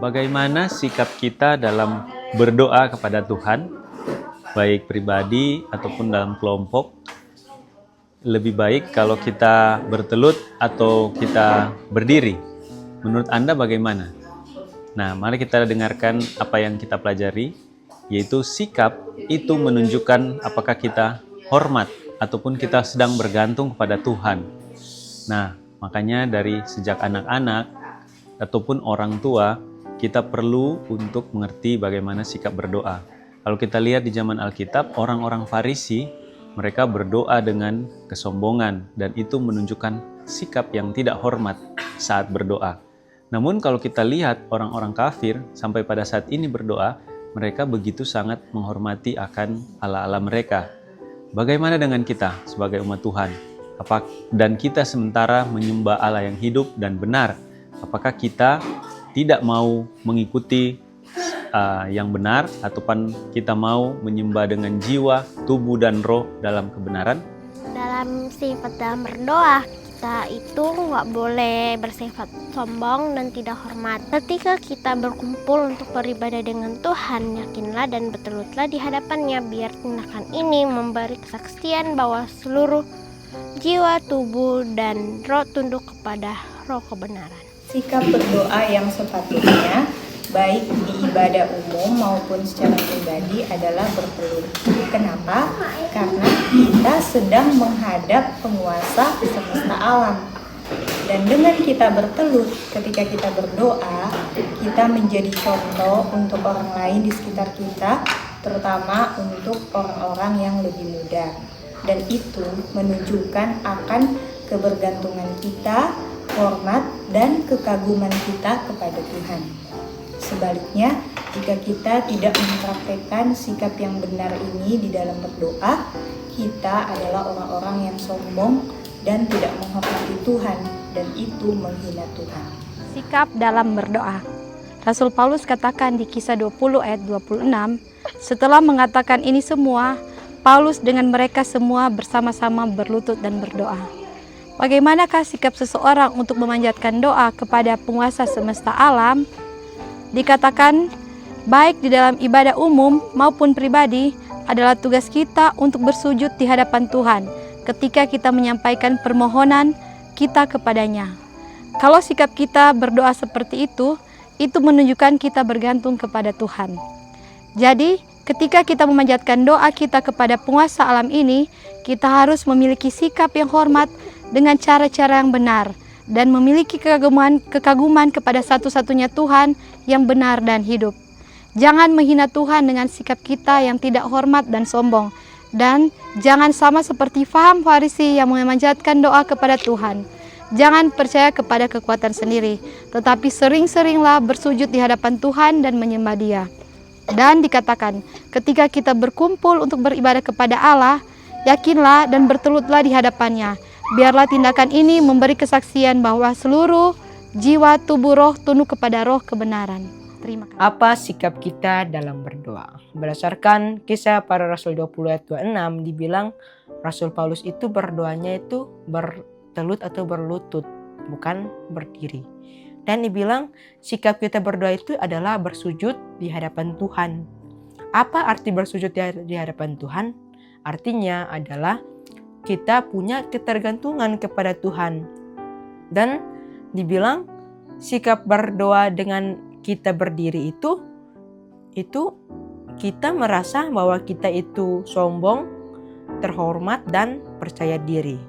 bagaimana sikap kita dalam berdoa kepada Tuhan, baik pribadi ataupun dalam kelompok. Lebih baik kalau kita bertelut atau kita berdiri. Menurut Anda bagaimana? Nah, mari kita dengarkan apa yang kita pelajari, yaitu sikap itu menunjukkan apakah kita hormat ataupun kita sedang bergantung kepada Tuhan. Nah, makanya dari sejak anak-anak ataupun orang tua, kita perlu untuk mengerti bagaimana sikap berdoa. Kalau kita lihat di zaman Alkitab, orang-orang Farisi, mereka berdoa dengan kesombongan dan itu menunjukkan sikap yang tidak hormat saat berdoa. Namun kalau kita lihat orang-orang kafir sampai pada saat ini berdoa, mereka begitu sangat menghormati akan Allah-Allah mereka. Bagaimana dengan kita sebagai umat Tuhan? Dan kita sementara menyembah Allah yang hidup dan benar. Apakah kita tidak mau mengikuti yang benar, ataupun kita mau menyembah dengan jiwa, tubuh, dan roh dalam kebenaran? Dalam sifat dalam berdoa, kita itu nggak boleh bersifat sombong dan tidak hormat. Ketika kita berkumpul untuk beribadah dengan Tuhan, yakinlah dan bertelutlah di hadapannya, biar tindakan ini memberi kesaksian bahwa seluruh jiwa, tubuh, dan roh tunduk kepada roh kebenaran. Sikap berdoa yang sepatutnya baik di ibadah umum maupun secara pribadi adalah bertelut. Kenapa? Karena kita sedang menghadap penguasa semesta alam. Dan dengan kita bertelut, ketika kita berdoa, kita menjadi contoh untuk orang lain di sekitar kita, terutama untuk orang-orang yang lebih muda. Dan itu menunjukkan akan kebergantungan kita, hormat, dan kekaguman kita kepada Tuhan. Sebaliknya, jika kita tidak mempraktekkan sikap yang benar ini di dalam berdoa, kita adalah orang-orang yang sombong dan tidak menghormati Tuhan, dan itu menghina Tuhan. Sikap dalam berdoa. Rasul Paulus katakan di Kisah 20 ayat 26, setelah mengatakan ini semua, Paulus dengan mereka semua bersama-sama berlutut dan berdoa. Bagaimanakah sikap seseorang untuk memanjatkan doa kepada penguasa semesta alam? Dikatakan, baik di dalam ibadah umum maupun pribadi, adalah tugas kita untuk bersujud di hadapan Tuhan ketika kita menyampaikan permohonan kita kepadanya. Kalau sikap kita berdoa seperti itu menunjukkan kita bergantung kepada Tuhan. Jadi, ketika kita memanjatkan doa kita kepada penguasa alam ini, kita harus memiliki sikap yang hormat dengan cara-cara yang benar, dan memiliki kekaguman kepada satu-satunya Tuhan yang benar dan hidup. Jangan menghina Tuhan dengan sikap kita yang tidak hormat dan sombong. Dan jangan sama seperti faham Farisi yang memanjatkan doa kepada Tuhan. Jangan percaya kepada kekuatan sendiri, tetapi sering-seringlah bersujud di hadapan Tuhan dan menyembah Dia. Dan dikatakan, ketika kita berkumpul untuk beribadah kepada Allah, yakinlah dan bertelutlah di hadapannya. Biarlah tindakan ini memberi kesaksian bahwa seluruh jiwa, tubuh, roh tunduk kepada roh kebenaran. Terima kasih. Apa sikap kita dalam berdoa? Berdasarkan Kisah Para Rasul 20 ayat 26 dibilang Rasul Paulus itu berdoanya itu bertelut atau berlutut, bukan berdiri. Dan dibilang sikap kita berdoa itu adalah bersujud di hadapan Tuhan. Apa arti bersujud di hadapan Tuhan? Artinya adalah kita punya ketergantungan kepada Tuhan. Dan dibilang sikap berdoa dengan kita berdiri itu kita merasa bahwa kita itu sombong, terhormat, dan percaya diri.